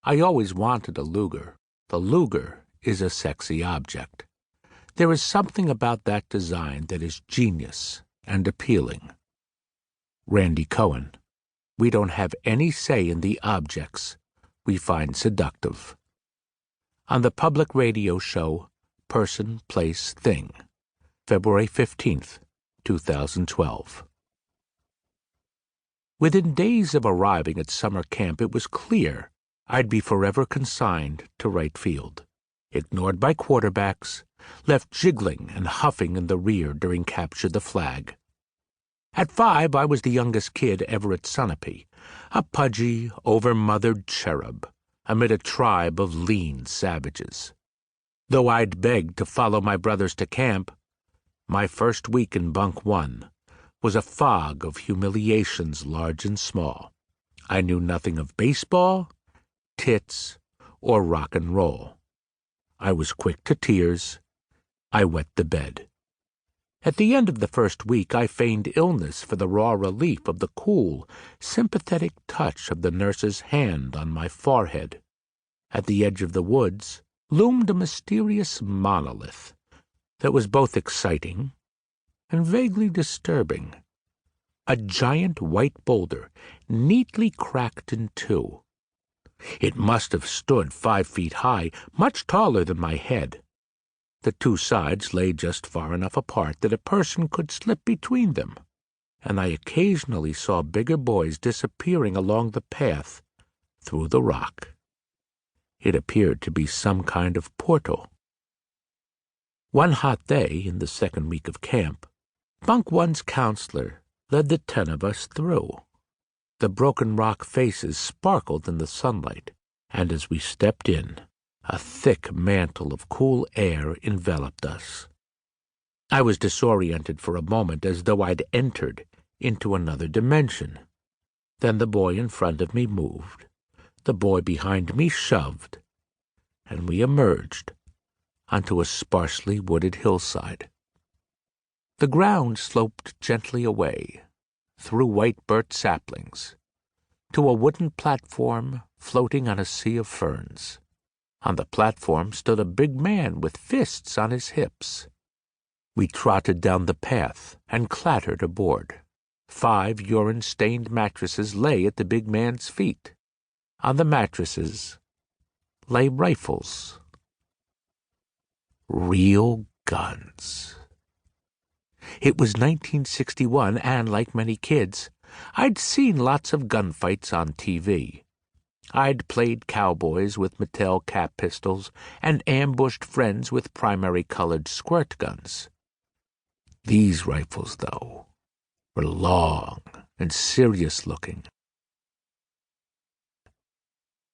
I always wanted a Luger. The Luger is a sexy object. There is something about that design that is genius and appealing. Randy Cohen. We don't have any say in the objects we find seductive. On the public radio show Person, Place, Thing, February 15th, 2012. Within days of arriving at summer camp, it was clear I'd be forever consigned to right field, ignored by quarterbacks, left jiggling and huffing in the rear during capture the flag. At 5, I was the youngest kid ever at Sunapee, a pudgy, over-mothered cherub amid a tribe of lean savages. Though I'd begged to follow my brothers to camp, my first week in Bunk 1 was a fog of humiliations large and small. I knew nothing of baseball, tits, or rock and roll. I was quick to tears. I wet the bed. At the end of the first week, I feigned illness for the raw relief of the cool, sympathetic touch of the nurse's hand on my forehead. At the edge of the woods loomed a mysterious monolith that was both exciting and vaguely disturbing. A giant white boulder, neatly cracked in two. It must have stood 5 feet high, much taller than my head. The two sides lay just far enough apart that a person could slip between them, and I occasionally saw bigger boys disappearing along the path through the rock. It appeared to be some kind of portal. One hot day in the second week of camp, Bunk 1's counselor led the 10 of us through. The broken rock faces sparkled in the sunlight, and as we stepped in, a thick mantle of cool air enveloped us. I was disoriented for a moment, as though I'd entered into another dimension. Then the boy in front of me moved, the boy behind me shoved, and we emerged onto a sparsely wooded hillside. The ground sloped gently away, through white birch saplings, to a wooden platform floating on a sea of ferns. On the platform stood a big man with fists on his hips. We trotted down the path and clattered aboard. 5 urine-stained mattresses lay at the big man's feet. On the mattresses lay rifles. Real guns. It was 1961, and like many kids, I'd seen lots of gunfights on TV. I'd played cowboys with Mattel cap pistols and ambushed friends with primary-colored squirt guns. These rifles, though, were long and serious-looking.